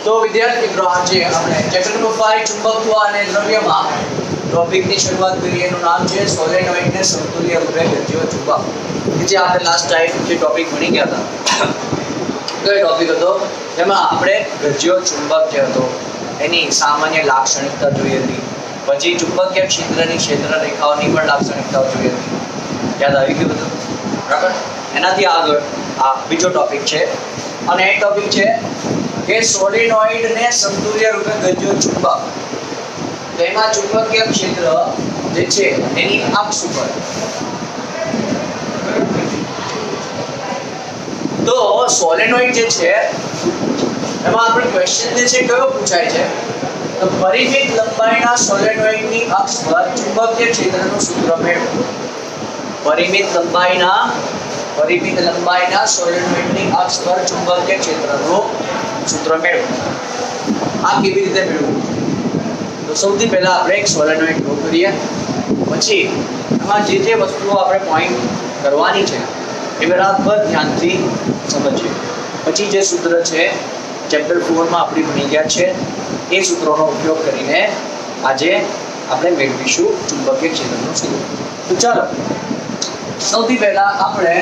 તો વિદ્યાર્થી મિત્રો આજે આપણે ચેપ્ટર નંબર 5 ચુંબકત્વ અને દ્રવ્યમાં ટોપિકની શરૂઆત કરીએ. એનું નામ છે સોલેનોઇડને સમતુલ્ય રૂપે ગતિઓ ચુંબક. કે જે આપણે લાસ્ટ ટાઈમ જે ટોપિક ભણી ગયા હતા તો એ ટોપિક હતો જેમાં આપણે ગતિઓ ચુંબક જે હતો એની સામાન્ય લાક્ષણિકતા જોઈ હતી. પછી ચુંબકીય ક્ષેત્રની ક્ષેત્ર રેખાઓની પણ લાક્ષણિકતાઓ જોઈ હતી. યાદ આવી ગયું બધું? બરાબર. એનાથી આગળ આ બીજો ટોપિક છે અને એ ટોપિક છે કે સોલેનોઇડને સમતુલ્ય રૂપે ગતિઓ ચુંબક. તેમાં ચુંબકીય ક્ષેત્ર જે છે એની અક્ષ ઉપર તો સોલેનોઇડ જે છે એમાં આપણે ક્વેશ્ચન જે છે કયો પૂછાય છે તો પરિમિત લંબાઈના સોલેનોઇડની અક્ષ પર ચુંબકીય ક્ષેત્રનું સૂત્ર મેળવો. પરિમિત લંબાઈના સોલેનોઇડની અક્ષ પર ચુંબકીય ક્ષેત્રનું સૂત્ર મેળવો. આ કેવી રીતે મેળવવું? તો સૌથી પહેલા આપણે એક સોલેનોઇડ ડ્રો કરીએ. પછી એમાં જે વસ્તુઓ આપણે પોઈન્ટ કરવાની છે એ બરાબર ધ્યાનથી સમજીએ. પછી જે સૂત્ર છે ચેપ્ટર 4 માં આપણે ભણી ગયા છે એ સૂત્રોનો ઉપયોગ કરીને આજે આપણે મેળવીશું ચુંબકીય ક્ષેત્રનું સૂત્ર. તો ચાલો સૌથી પહેલા આપણે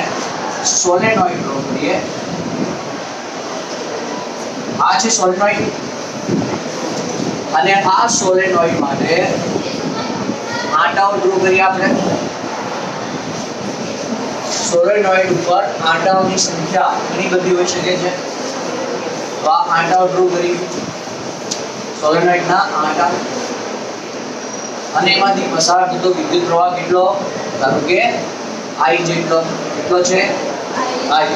સોલેનોઇડ ડ્રો કરીએ. આ છે સોલેનોઇડ અને આ સોલેનોઇડ માટે આંટાઓ ડ્રો કરીએ આપણે. સોલેનોઇડ ઉપર આંટાઓની સંખ્યા ઘણી બધી હોઈ શકે છે. તો આ આંટાઓ ડ્રો કરી સોલેનોઇડના આંટા અને એમાંથી પસાર થતો વિદ્યુત પ્રવાહ કેટલો? ધારો કે I જેટલો. કેટલો છે? I.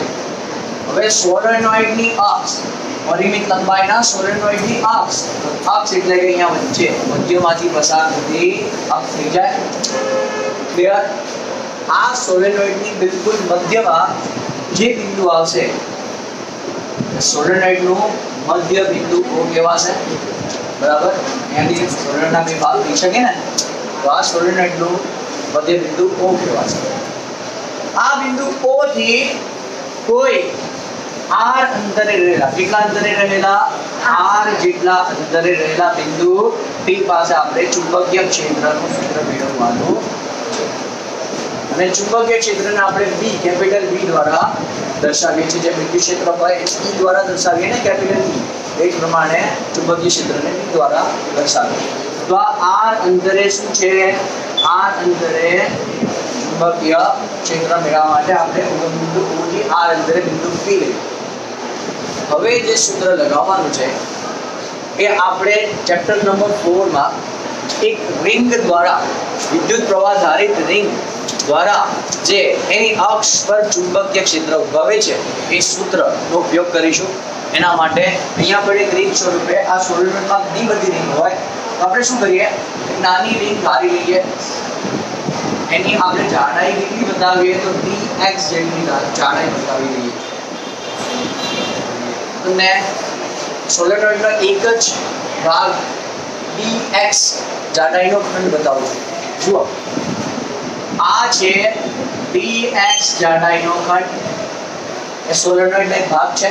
હવે સોલેનોઇડની અક્ષ પરિમિત લંબાઈના સોલેનોઇડની અક્ષ એટલે કે અહીંયા વચ્ચે મધ્યમાંથી પસાર થતી અક્ષ થઈ જાય. ક્લિયર? આ સોલેનોઇડની બિલકુલ મધ્યમાં જે બિંદુ આવશે સોલેનોઇડનું મધ્ય બિંદુ O કહેવાશે. બરાબર. અહીંયાથી સોલેનોઇડના બે ભાગ થઈ શકે ને તો આ સોલેનોઇડનું મધ્ય બિંદુ O કહેવાશે. આ બિંદુ O થી કોઈ r અંતરે રહેલા કેટલા અંતરે રહેલા r જેટલા અંતરે રહેલા બિંદુ P પાસે આપણે ચુંબકીય ક્ષેત્રનું સૂત્ર મેળવવાનું છે. અને ચુંબકીય ક્ષેત્રને આપણે B કેપિટલ B દ્વારા દર્શાવીએ છીએ. જે વિદ્યુત ક્ષેત્ર હોય E દ્વારા દર્શાવીએ ને કેપિટલ E એ જ પ્રમાણે ચુંબકીય ક્ષેત્રને B દ્વારા દર્શાવીએ. તો આ r અંતરે શું છે? r અંતરે ચુંબકીય ક્ષેત્ર મેળવવા માટે આપણે બિંદુ O થી r અંતરે બિંદુ P લઈએ. હવે જે સૂત્ર લગાવવાનું છે એ આપણે ચેપ્ટર નંબર 4 માં એક રિંગ દ્વારા વિદ્યુત પ્રવાહ ધારિત રિંગ દ્વારા જે એની અક્ષ પર ચુંબકીય ક્ષેત્ર ઉદ્ભવે છે એ સૂત્રનો ઉપયોગ કરીશું. એના માટે અહીંયા આપણે એક રિંગ સ્વરૂપે આ સોલેનોઇડમાં ઘણી બધી રિંગ હોય તો આપણે શું કરીએ એક નાની રિંગ ધારી લઈએ. એની આપણે જાડાઈ કેટલી બતાવીએ તો dx જેટલી જાડાઈ બતાવી દઈએ. અને સોલેનોઇડનો એક જ ભાગ dx જાડાઈનો ખંડ બતાવું છું. જુઓ આ છે dx જાડાઈનો ખંડ. એ સોલેનોઇડનો એક ભાગ છે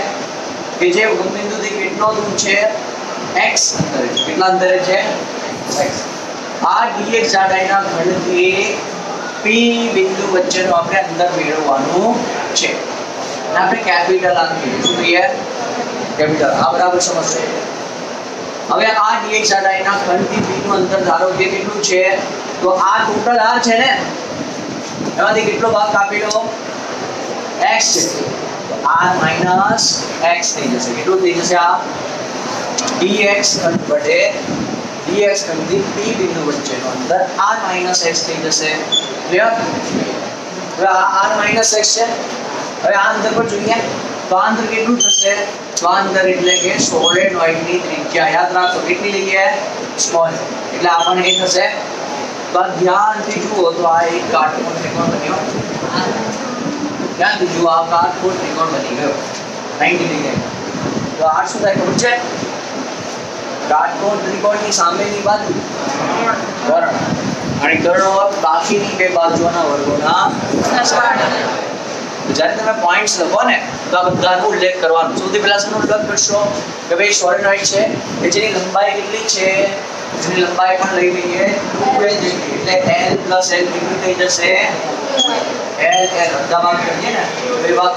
કે જે ઉગમ બિંદુથી કેટલો દૂર છે? x અંતરે છે. કેટલા અંતરે છે? x. આ dx જાડાઈના ખંડથી P બિંદુ વચ્ચેનું આપણે અંતર મેળવવાનું છે. અને આપણે કેપિટલ આપીએ. શું કહીએ? કેપિટલ. આ બરાબર સમજશો. હવે આ dx જાડાઈના ખંડથી P નું અંતર ધારો કે કેટલું છે? તો આ ટોટલ r છે ને એમાંથી કેટલો ભાગ કાપી લો? x છે. તો r માઈનસ x થઈ જશે. કેટલું થઈ જશે? આ dx ખંડ વડે dx ખંડથી P બિંદુ વચ્ચેનું અંતર r માઈનસ x થઈ જશે. ક્લિયર? હવે આ r માઈનસ x છે. હવે આ અંતર પર જોઈએ તો આ અંતર કેટલું થશે? તો આ અંતર એટલે કે સોલેનોઇડની ત્રિજ્યા યાદ રાખો કેટલી લઈએ? સ્મોલ. એટલે આપણને એ થશે તો ધ્યાનથી જુઓ તો આ એક કાટકોણ ત્રિકોણ બન્યો. ધ્યાનથી જુઓ આ કાટકોણ ત્રિકોણ બની ગયો 90 ડિગ્રી. તો આ શું થાય ખબર છે? કાટકોણ ત્રિકોણની સામેની બાજુ કર્ણ અને કર્ણ બાકીની બે બાજુઓના વર્ગોના સરવાળા. તો જ્યારે તમે પોઈન્ટ્સ લખો ને તો આ બધાનો ઉલ્લેખ કરવાનો. સૌથી પહેલા શેનો ઉલ્લેખ કરશો કે ભાઈ સોલેનોઇડ છે કે જેની લંબાઈ કેટલી છે, જેની લંબાઈ પણ લઈ લઈએ 2l જેટલી, એટલે l + l કેટલી થઈ જશે, l અડધા ભાગ કરીએ ને બે ભાગ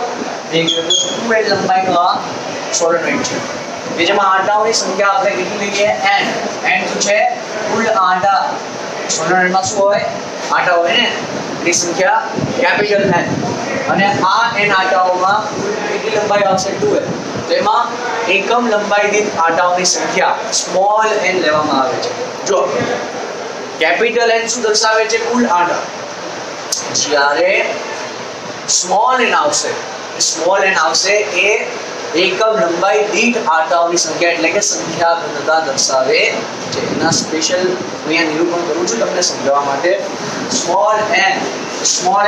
થઈ ગયો તો 2l લંબાઈનો આ સોલેનોઇડ છે કે જેમાં આંટાઓની સંખ્યા આપણે કેટલી લઈએ n. n શું છે, કુલ આંટા. સોલેનોઇડમાં શું હોય, આંટા હોય ને એની સંખ્યા કેપિટલ n, અને આ n આંટાઓમાં કેટલી લંબાઈ આવશે 2l. તો એમાં એકમ લંબાઈ દીઠ આંટાઓની સંખ્યા સ્મોલ n લેવામાં આવે છે. જો કેપિટલ n શું દર્શાવે છે, કુલ આંટા. જ્યારે સ્મોલ n આવશે એ એકમ લંબાઈ દીઠ આંટાઓની સંખ્યા એટલે કે સંખ્યા ઘનતા દર્શાવે છે. એના સ્પેશિયલ અહીંયા નિરૂપણ કરું છું તમને સમજાવવા માટે. સ્મોલ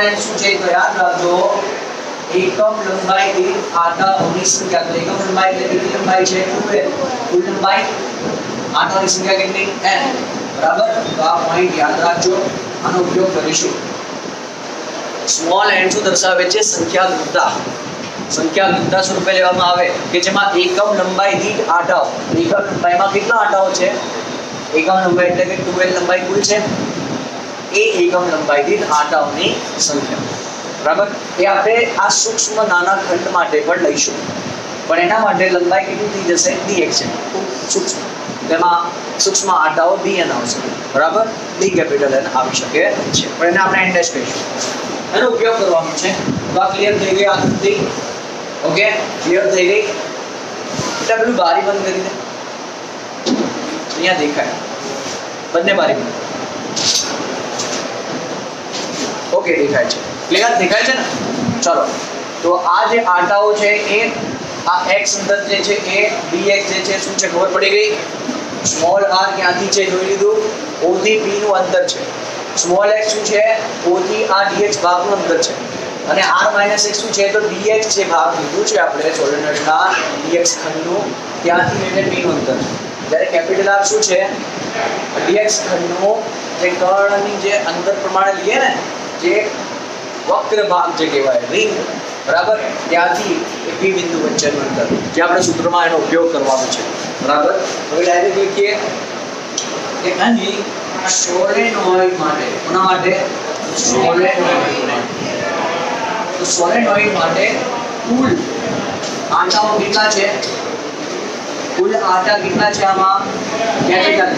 n શું છે તો યાદ રાખજો, એકમ લંબાઈ દીઠ આંટાઓની સંખ્યા. તો એકમ લંબાઈ એટલે કેટલી લંબાઈ છે 2l, કુલ લંબાઈ આંટાઓની સંખ્યા કેટલી n, બરાબર. તો આ પોઈન્ટ યાદ રાખજો, આનો ઉપયોગ કરીશું. સ્મોલ n શું દર્શાવે છે, સંખ્યા ઘનતા. સંખ્યા ઘનતા સ્વરૂપે લેવામાં આવે કે જેમાં એકમ લંબાઈ દીઠ આંટાઓ, એકમ લંબાઈમાં કેટલા આંટાઓ છે, એકમ લંબાઈ એટલે કે 2l લંબાઈ કુલ છે, એ એકમ લંબાઈ દીઠ આંટાઓની સંખ્યા, બરાબર. એ આપણે આ સૂક્ષ્મ નાના ખંડ માટે પણ લઈશું, પણ એના માટે લંબાઈ કેટલી થઈ જશે, dx છે સૂક્ષ્મ, તેમાં સૂક્ષ્મ આંટાઓ dn આવશે, બરાબર. d કેપિટલ n આવી શકે છે, પણ એને આપણે n ડેશ કહીશું. એનો ઉપયોગ કરવાનો છે. તો આ ક્લિયર થઈ ગઈ આકૃતિ. ઓકે, ક્લિયર થઈ ગઈ. એટલે પેલું બારી બંધ કરી દે, અહીંયા દેખાય બંને બારી બંધ. ઓકે, દેખાય છે, ક્લિયર દેખાય છે ને. ચલો, તો આ જે આંટાઓ છે એ આ x અંતર જે છે એ dx જે છે શું છે ખબર પડી ગઈ. સ્મોલ r ક્યાંથી છે જોઈ લીધું, o થી p નું અંતર છે. સ્મોલ x શું છે, o થી આ dx ભાગનું અંતર છે, અને r - x શું છે તો dx જે ભાગ લીધું છે આપણે સોલેનોઇડના dx ખંડનું, ત્યાંથી લઈને p નું અંતર. જ્યારે કેપિટલ R શું છે, dx ખંડનું જે કર્ણની જે અંતર પ્રમાણે લઈએ ને, જે વક્ર ભાગ જે કહેવાય રિંગ, બરાબર, ત્યાંથી p બિંદુ વચ્ચેનું અંતર, જે આપણે સૂત્રમાં એનો ઉપયોગ કરવાનો છે, બરાબર. હવે ડાયરેક્ટ લખીએ કે અહીં સોલેનોઇડ માટે, કોના માટે, સોલેનોઇડ માટે કુલ આંટાઓ કેટલા છે, કુલ આંટા કેટલા છે આમાં કેપિટલ,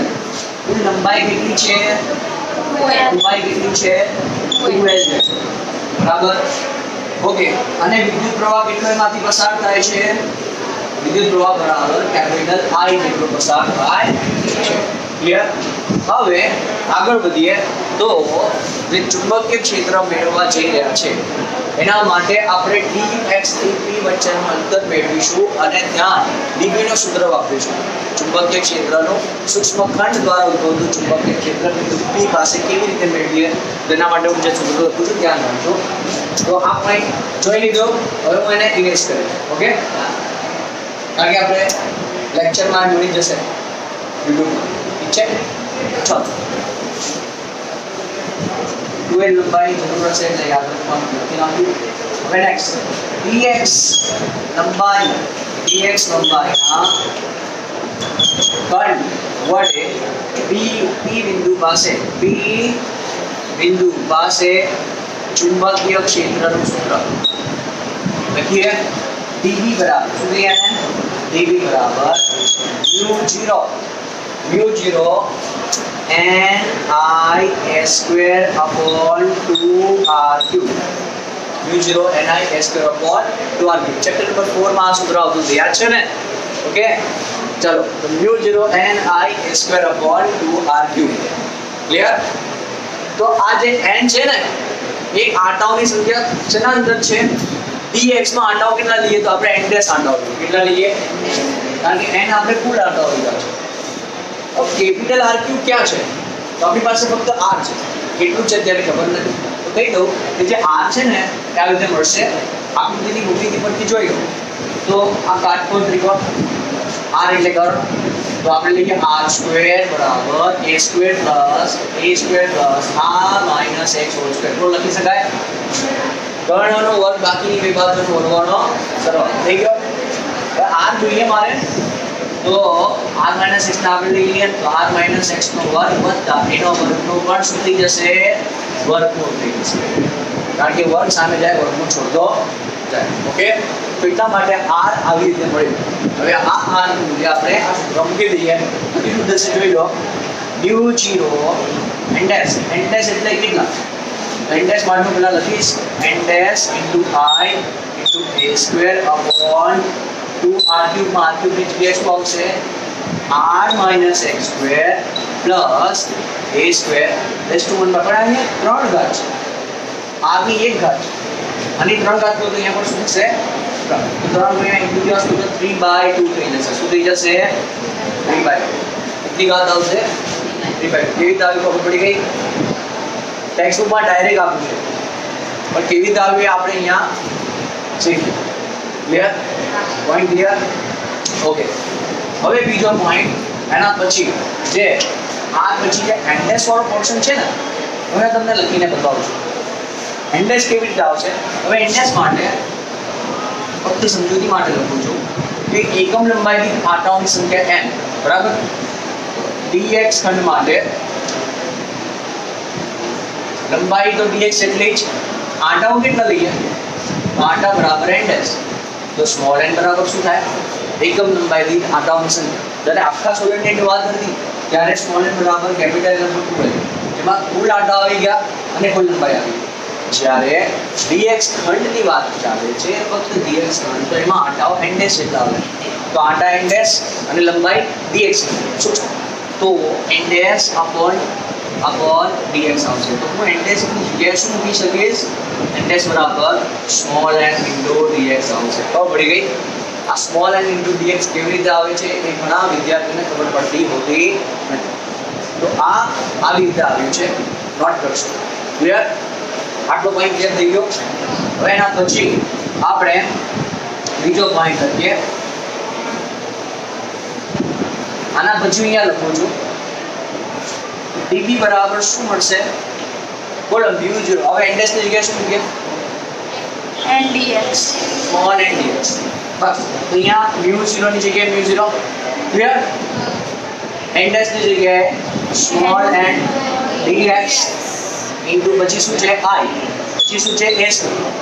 કુલ લંબાઈ કેટલી છે, લંબાઈ કેટલી છે 2l, બરાબર. ઓકે, અને વિદ્યુત પ્રવાહ કેટલો એમાંથી પસાર થાય છે, વિદ્યુત પ્રવાહ બરાબર કેપિટલ I જેટલો પસાર થાય છે. ક્લિયર. હવે આગળ વધીએ તો જે ચુંબકીય ક્ષેત્ર મેળવવા જઈ રહ્યા છે એના માટે આપણે dx થી p વચ્ચેનું અંતર મેળવીશું અને ત્યાં dp નું સૂત્ર વાપરીશું. ચુંબકીય ક્ષેત્રનું સૂક્ષ્મ ખંડ દ્વારા ઉદ્ભવતું ચુંબકીય ક્ષેત્ર બિંદુ p પાસે કેવી રીતે મેળવીએ તેના માટે હું જે સૂત્ર લખું છું ધ્યાન રાખજો. તો આ પોઈન્ટ જોઈ લીધો. હવે હું એને ઇરેઝ કરીશ. ઓકે, કારણ કે આપણે લેક્ચરમાં જોડી જશે યુટ્યુબમાં. ઠીક છે, ચાલો. 2l લંબાઈ જરૂર હશે એટલે યાદ રાખવાનું લખી નાખ્યું. હવે નેક્સ્ટ dx લંબાઈના કણ વડે p બિંદુ પાસે ચુંબકીય ક્ષેત્રનું સૂત્ર લખીએ. dB બરાબર શું લઈએ ને, dB બરાબર mu0 ni² mu0 ni²/2r³. Chapter number 4 માં આ સૂત્ર આવતું હતું, યાદ છે ને. ઓકે, ચલો, તો mu0 ni²/2r³. ક્લિયર. તો આ જે n છે ને એ આંટાઓની સંખ્યા શેના અંદર છે, dx માં આંટાઓ કેટલા લઈએ તો આપણે n ડેશ આંટાઓ કેટલા લઈએ, કારણ કે n આપણે કુલ આંટાઓ લીધા છે. કેપિટલ R ક્યુબ ક્યાં છે, તો આપણી પાસે ફક્ત R છે, કેટલું છે ત્યારે ખબર નથી. તો કહી દઉં કે જે R છે ને એ આવી રીતે મળશે. આકૃતિની ભૂમિતિ પરથી જોઈ લો તો આ કાટકોણ ત્રિકોણ R એટલે કર્ણ, તો આપણે લઈએ r² બરાબર a² + r - x² કેટલો લખી શકાય, કર્ણનો વર્ગ બાકીની વિભાજનો વર્ગોનો સરવાળો થઈ ગયો. હવે r જોઈએ મારે તો r - x ને આપણે લઈ લઈએ તો r - x નો વર્ગ વત્તા એનો વર્ગનો પણ શું થઈ જશે વર્ગમૂળ થઈ જશે કારણ કે વર્ગ સામે જાય વર્ગમૂળ છોડતો જાય. ઓકે તો એટલા માટે r આવી રીતે મળ્યું. હવે આ r નું મૂલ્ય આપણે આ સૂત્ર મૂકી દઈએ કેટલું થશે જોઈ લો μ0 n dash એટલે કેટલા n dash માનું પેલા લખીશ n dash into I into a square upon 2r cube માં r cube ની જગ્યાએ શું આવશે r minus x square plus a square raised to 1 બરાબર અહીંયા 3 ઘાત છે r ની 1 ઘાત અને 3 ઘાત તો અહીંયા પણ શું થશે 3 તો 3 ગુણ્યા into क्या તો 3/2 થઈ જશે શું થઈ જશે 3/2 કેટલી ઘાત આવશે 3/2 કેવી રીતે આવી ખબર પડી ગઈ ટેક્સ્ટ બુકમાં ડાયરેક્ટ આપ્યું છે પણ કેવી રીતે આવી આપણે અહીંયા શીખીએ ક્લિયર પોઈન્ટ ક્લિયર ઓકે હવે બીજો પોઈન્ટ એના પછી જે આ પછી જે એન્ડેસ વાળો પોર્શન છે ને હું તમને લખીને બતાવું છું એન્ડેસ કેવી રીતે આવશે હવે એન્ડેસ માટે ફક્ત સમજૂતી માટે લખું છું કે એકમ લંબાઈની આંટાઓની સંખ્યા n બરાબર dx ખંડ માટે લંબાઈ તો dx એટલી જ આંટાઓ કેટલા લઈએ આંટા બરાબર એન્ડેસ તો સ્મોલ n બરાબર શું થાય એકમ લંબાઈ દીઠ આંટાઓની સંખ્યા જ્યારે આખા સોલિડની વાત હતી ત્યારે સ્મોલ n બરાબર કેપિટલ n પર 2 એમાં કુલ આંટા આવી ગયા અને કુલ લંબાઈ આવી જ્યારે dx ખંડની વાત ચાલે છે ફક્ત dx ખંડ તો એમાં આંટાઓ એન્ડેસ એટલા આવે તો આંટા એન્ડેસ અને લંબાઈ dx શું તો એન્ડેસ upon dx આવશે તો હું એન્ડેસ ની જગ્યાએ શું મૂકી શકીશ એન્ડેસ બરાબર સ્મોલ n into dx આવશે તો પડી ગઈ આ સ્મોલ n into dx કેવી રીતે આવે છે એ ઘણા વિદ્યાર્થીઓને ખબર પડતી હોતી નથી તો આ આવી રીતે આવ્યું છે નોટ કરશો ક્લિયર આટલો પોઈન્ટ ક્લિયર થઈ ગયો હવે એના પછી આપણે બીજો પોઈન્ટ લખીએ આના પછી અહીંયા લખું છું db બરાબર શું મળશે બોલો μ0 હવે એન્ડેસ ની જગ્યાએ શું મૂકીએ ndx સ્મોલ n dx બસ અહીંયા μ0 ની જગ્યાએ μ0 ક્લિયર એન્ડેસ ની જગ્યાએ સ્મોલ n dx ઇન્ટુ પછી શું છે I પછી શું છે s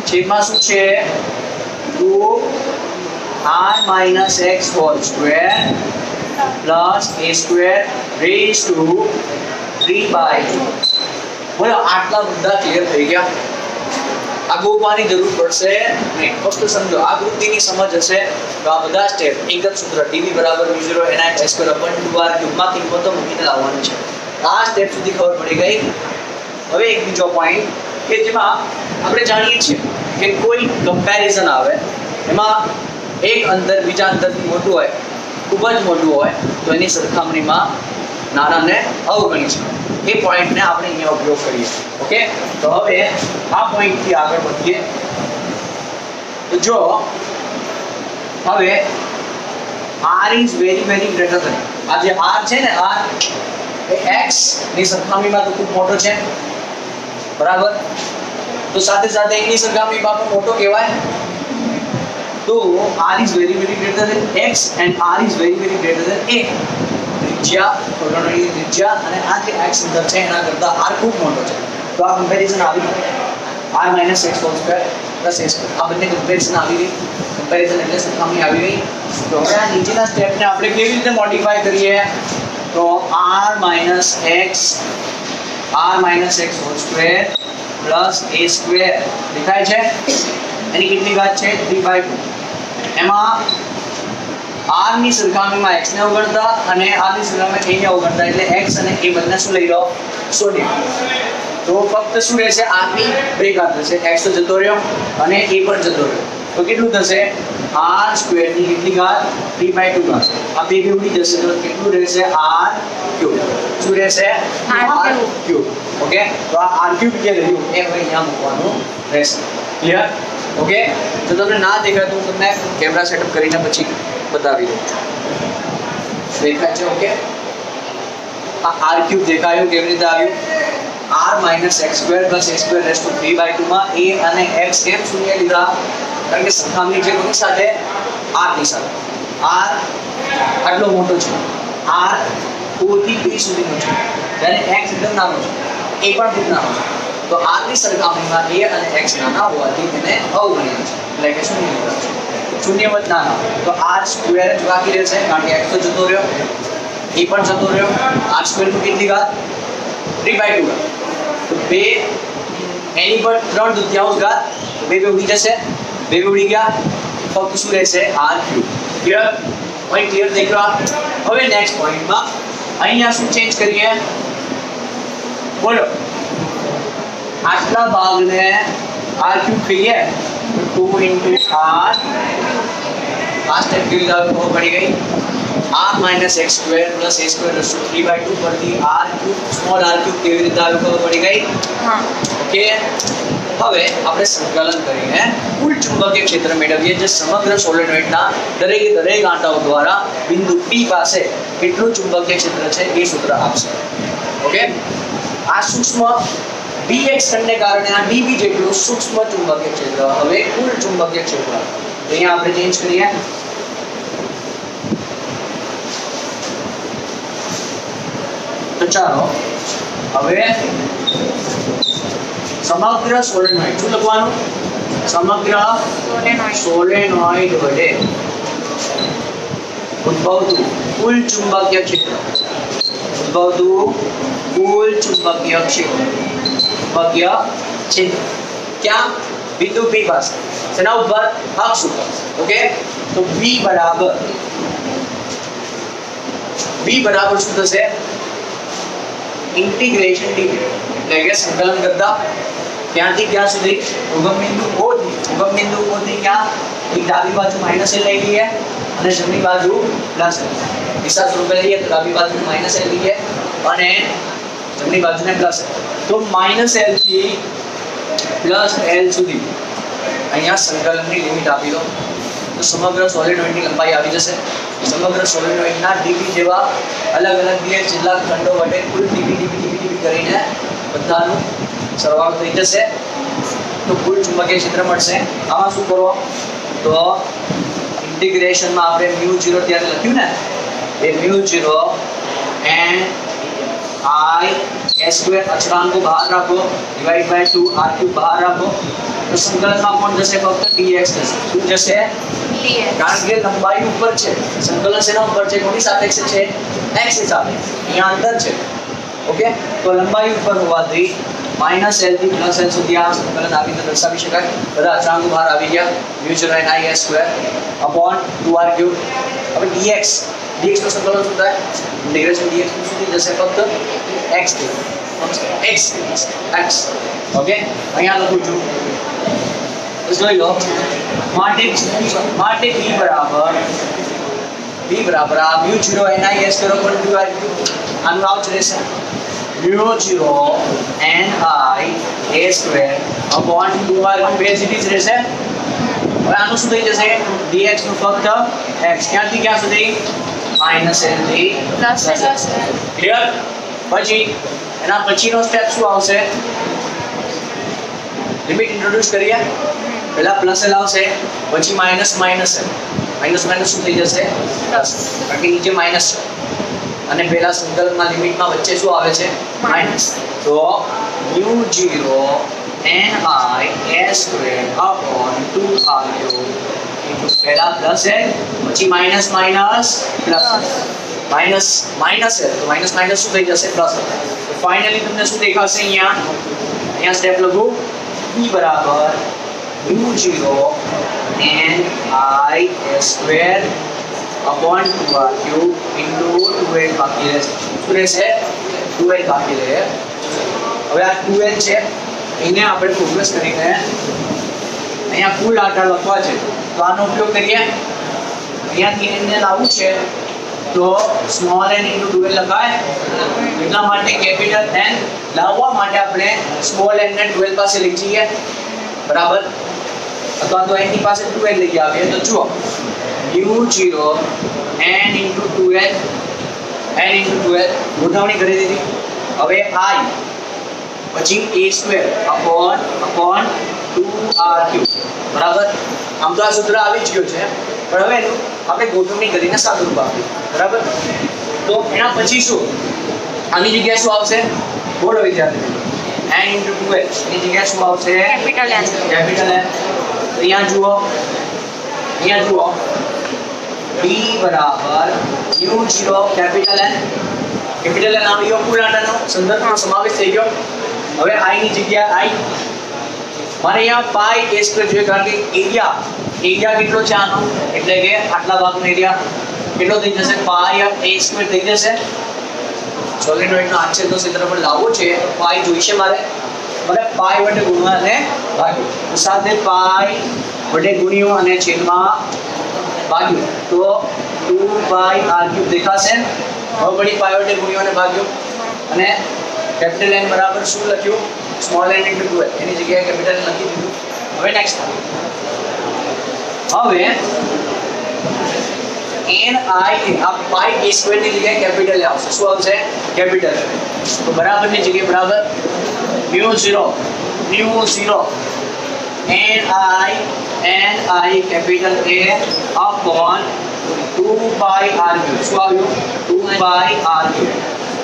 છેદમાં શું છે 2r minus x whole square plus a square raised to 3/2 બોલો આટલા બધા ક્લિયર થઈ ગયા આ ગોપાની જરૂર પડશે નહીં ફક્ત સમજો આ કૃતિની સમજ હશે તો આ બધા સ્ટેપ એક જ સૂત્ર dv બરાબર μ0 ni s² upon 2r cube માં કિંમતો મૂકીને લાવવાની છે આ સ્ટેપ સુધી ખબર પડી ગઈ હવે એક બીજો પોઈન્ટ કે જેમાં આપણે જાણીએ છીએ કે કોઈ કમ્પેરિઝન આવે એમાં એક અંતર બીજા અંતરથી મોટું હોય ખૂબ જ મોટું હોય તો એની સરખામણીમાં નાનાને અવગણી છે એ પોઈન્ટને આપણે અહીંયા ઉપયોગ કરીએ ઓકે તો હવે આ પોઈન્ટથી આગળ વધીએ તો જો હવે r is very greater than આ જે r છે ને r એ x ની સરખામણીમાં તો ખૂબ મોટો છે બરાબર તો સાથે સાથે એની સરખામણીમાં પણ મોટો કહેવાય તો r is very greater than x and r is very greater than a ત્રિજ્યા કોલોનની ત્રિજ્યા અને આ જે x અંતર છે એના કરતા r ખૂબ મોટો છે તો આ કમ્પેરિઝન આવી r - x whole square plus a square આ બંને કમ્પેરિઝન આવી ગઈ કમ્પેરિઝન એટલે સરખામણી આવી ગઈ તો હવે આ નીચેના સ્ટેપને આપણે કેવી રીતે મોડિફાઈ કરીએ તો r minus x whole square plus a square દેખાય છે એની કેટલી ઘાત છે 3/2 એમાં r ની સરખામણીમાં x ને અવગણતા અને r ની સરખામણીમાં a ને અવગણતા એટલે x અને a બંને શું લઈ લો શોધી તો ફક્ત શું રહેશે r ની બે ઘાત રહેશે x તો જતો રહ્યો અને a પણ જતો રહ્યો તો કેટલું થશે r સ્ક્વેર ની કેટલી ઘાત 3/2 ઘાત આ બે ઉડી જશે તો કેટલું રહેશે r ક્યુબ શું રહેશે r ક્યુબ ઓકે તો આ r ક્યુબ જે રહ્યું એ હવે અહીંયા મૂકવાનું રહેશે ક્લિયર ઓકે જો તમને ના દેખાય તો હું તમને કેમેરા સેટઅપ કરીને પછી બતાવી દઉં છું દેખાય છે ઓકે આ r ક્યુબ દેખાયું કેવી રીતે આવ્યું r minus x square plus a square raised to 3/2 માં a અને x કેમ શૂન્ય લીધા? કારણ કે સરખામણી છે કોની સાથે? r ની સાથે. r આટલો મોટો છે, r o થી p સુધીનો છે, જ્યારે x એકદમ નાનો છે, a પણ ખૂબ નાનો છે. તો r ની સરખામણીમાં a અને x નાના હોવાથી તેને અવગણ્ય છે, એટલે કે શૂન્ય લીધા છે. શૂન્યવત નાના તો r સ્ક્વેર જ બાકી રહેશે, કારણ કે x તો જતો રહ્યો, a પણ જતો રહ્યો. r સ્ક્વેર ની કેટલી ઘાત? 3/2 ઘાત. તો 2 એની પર 3/4 ઘાત, 2 ઉડી જશે, 2 ઉડી ગયા, ફક્ત શું રહેશે? r3. ક્લિયર? પોઈન્ટ ક્લિયર થઈ ગયો. હવે નેક્સ્ટ પોઈન્ટમાં અહીંયા શું ચેન્જ કરીએ? બોલો. આટલા ભાગને r3 કહીએ તો 2 * r આ સ્ટેપ કેવી રીતે ખબર પડી ગઈ? r minus x square plus a square raised to 3/2 પરથી r3 સ્મોલ r3 કેવી રીતે આવ્યું ખબર પડી ગઈ? હા. ઓકે. હવે આપણે સંકલન કરીને કુલ ચુંબકીય ક્ષેત્ર મેળવીએ, જે સમગ્ર સોલેનોઇડના દરેકે દરેક આંટાઓ દ્વારા બિંદુ P પાસે કેટલું ચુંબકીય ક્ષેત્ર છે એ સૂત્ર આપશે. ઓકે. આ સૂક્ષ્મ dx કણને કારણે આ db જેટલું સૂક્ષ્મ ચુંબકીય ક્ષેત્ર. હવે કુલ ચુંબકીય ક્ષેત્ર અહીંયા આપણે ચેન્જ કરીએ. તો ચાલો હવે સમગ્ર સોલેનોઇડ શું લખવાનું? સમગ્ર સોલેનોઇડ વડે ઉદ્ભવતું કુલ ચુંબકીય ક્ષેત્ર, ચુંબકીય ક્ષેત્ર ક્યાં? બિંદુ P પાસે. શેના ઉપર? અક્ષ ઉપર. ઓકે. તો B બરાબર શું થશે? ઇન્ટિગ્રેશન dv, એટલે કે સંકલન કરતા ક્યાંથી ક્યાં સુધી? ઉગમ બિંદુ O થી ક્યાં? એક ડાબી બાજુ માઈનસ l લઈ લઈએ અને જમણી બાજુ પ્લસ l. દિશા સ્વરૂપે લઈએ તો ડાબી બાજુ માઈનસ l લઈએ અને જમણી બાજુને પ્લસ l. તો માઈનસ l થી પ્લસ l સુધી અહીંયા સંકલનની લિમિટ આપી દો તો સમગ્ર સોલેનોઇડની લંબાઈ આવી જશે. સમગ્ર સોલેનોઇડના dv જેવા અલગ અલગ બે જેટલા ખંડો વડે કુલ dv કરીને બધાનું સરવાળો થઈ જશે તો કુલ ચુંબકીય ક્ષેત્ર મળશે. આમાં શું કરો? તો ઇન્ટિગ્રેશનમાં આપણે μ0 ત્યારે લખ્યું ને, એ μ0 n I s स्क्वायर अचरांक को बाहर रखो, डिवाइड बाय 2 r3 बाहर रखो, तो संकलનમાં કોણ જશે? ફક્ત dx જશે. શું જશે? dx. કારણ કે લંબાઈ ઉપર છે, સંકલન શેના ઉપર છે? કોની સાપેક્ષે છે? x ની સાપેક્ષે. અહીંયા અંતર છે. ઓકે. તો લંબાઈ ઉપર હોવાથી માઈનસ l થી પ્લસ l સુધી આ સંકલન આવી રીતે દર્શાવી શકાય. બધા અચળાંકો બહાર આવી ગયા. μ0 n I s square upon 2r3. હવે dx નું સંકલન શું થાય? ઇન્ટિગ્રેશન dx નું શું થઈ જશે? ફક્ત x થી x. ઓકે. અહીંયા લખું છું. જોઈ લો. માટે b બરાબર આ μ0 n I s square upon 2r3. આનું આવ જ રહેશે. μ0 n I a square upon 2r3 base it is રહેશે. હવે આનું શું થઈ જશે? dx નું ફક્ત x. ક્યાંથી ક્યાં સુધી? માઈનસ l થી પ્લસ l. ક્લિયર? પછી એના પછીનો સ્ટેપ શું આવશે? લિમિટ ઇન્ટ્રોડ્યુસ કરીએ. પહેલા પ્લસ l આવશે, પછી માઈનસ l. માઈનસ શું થઈ જશે? પ્લસ. કારણ કે નીચે માઈનસ છે અને પહેલા સંકલનમાં લિમિટમાં વચ્ચે શું આવે છે? માઈનસ. તો μ0 n I s square upon 2r3 પહેલા પ્લસ l, પછી માઈનસ પ્લસ માઈનસ l. તો માઈનસ શું થઈ જશે? પ્લસ. તો ફાઇનલી તમને શું દેખાશે? અહીંયા સ્ટેપ લખું. b બરાબર μ0 n I s square upon 2r3 into 2l બાકી રહેશે. શું રહેશે? 2l બાકી રહે. હવે આ 2l છે એને આપણે પ્રોગ્રેસ કરીને અહીંયા કુલ આંટા લખવા છે તો આનો ઉપયોગ કરીએ. અહીંયાથી n ને લાવવું છે તો સ્મોલ n ઇન્ટુ 2l લખાય. એટલા માટે કેપિટલ n લાવવા માટે આપણે સ્મોલ n ને 2l પાસે લઈ જઈએ. બરાબર? અથવા તો n ની પાસે 2l લઈ આવીએ. તો જુઓ μ0 n ઇન્ટુ 2l ગોઠવણી કરી દીધી. હવે I પછી a² અપોન 2r³ બરાબર. આમ તો આ સૂત્ર આવી જ ગયું છે, પણ હવે એનું આપણે ગોઠવણી કરીને સાદું રૂપ આપ્યું બરાબર. તો એના પછી શું, આની જગ્યાએ શું આવશે બોલો વિદ્યાર્થી મિત્રો, n × 2h એની જગ્યાએ શું આવશે કેપિટલ N. અહીંયા જુઓ d બરાબર μ0 કેપિટલ N આવી ગયો, કુલ આંટાનો સંદર્ભનો સમાવેશ થઈ ગયો. હવે i ની જગ્યાએ i મારે અહીંયા પાઈ a² જોઈએ, કારણ કે એરિયા કેટલો છે આનો, એટલે કે આટલા ભાગનો એરિયા કેટલો થઈ જશે, પાઈ a² થઈ જશે. સોલિનોઇડનો આછેદનો ક્ષેત્રફળ લાવવો છે, પાઈ જોઈશે મારે પાઈ વડે ગુણવા અને ભાગ્યું, તો સાથે પાઈ વડે ગુણ્યું અને છેદમાં ભાગ્યું તો 2πr³ દેખાશે. હવે વળી પાઈ વડે ગુણ્યું અને ભાગ્યું અને કેપિટલ N બરાબર શું લખ્યું, સ્મોલ n × 2h એની જગ્યાએ કેપિટલ N લખી દીધું. હવે નેક્સ્ટ હવે ni આ પાઈ a² ની જગ્યાએ કેપિટલ આવશે, શું આવશે કેપિટલ. તો બરાબર ની જગ્યાએ બરાબર μ0 ni capital A upon 2πr³ શું આવ્યું 2πr³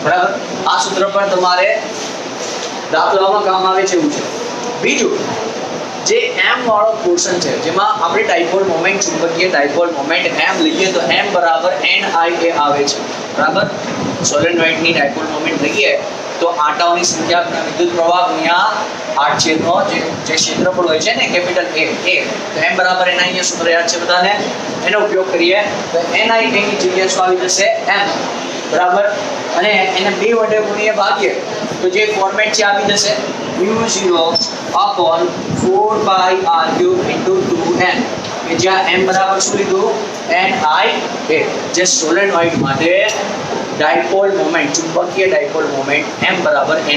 બરાબર. આ સૂત્ર પણ તમારે દાખલામાં કામ આવે છે એવું છે. બીજું જે m વાળો પોર્શન છે, જેમાં આપણે ડાયપોલ મોમેન્ટ, ચુંબકીય ડાયપોલ મોમેન્ટ m લઈએ તો m બરાબર ni આવે છે બરાબર. સોલેનોઇડની ડાયપોલ મોમેન્ટ લઈએ તો આંટાઓની સંખ્યા ગુણ્યા વિદ્યુત પ્રવાહ ગુણ્યા આડછેદનો જે ક્ષેત્રફળ હોય છે ને કેપિટલ A, તો m બરાબર ni અહીંયા સૂત્ર યાદ છે બધાને, એનો ઉપયોગ કરીએ તો ni ની જગ્યાએ શું આવી જશે m બરાબર. અને એને 2 વડે ગુણીએ ભાગીએ તો જે ફોર્મેટ છે આવી જશે μ0 અપોન 4πr³ × 2n, કે જ્યાં m બરાબર શું લીધું ni, જે સોલેનોઇડ માટે ડાયપોલ મોમેન્ટ, ચુંબકીય ડાયપોલ મોમેન્ટ m બરાબર ni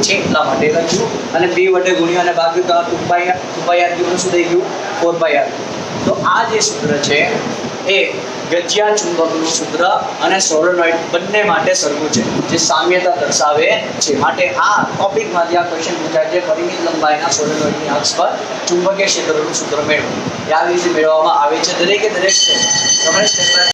છે એટલા માટે લખ્યું. અને 2 વડે ગુણ્યું અને ભાગ્યું તો 2πr³ શું થઈ ગયું 4πr. તો આ જે સૂત્ર છે એ ગતિયા ચુંબકનું સૂત્ર અને સોલેનોઇડ બંને માટે સરખું છે, જે સામ્યતા દર્શાવે છે. માટે આ ટોપિકમાંથી આ ક્વેશ્ચન પૂછાય છે, પરિમિત લંબાઈના સોલેનોઇડની અક્ષ પર ચુંબકીય ક્ષેત્રનું સૂત્ર મેળવો. આવી રીતે મેળવવામાં આવે છે દરેકે દરેક સ્ટેપ.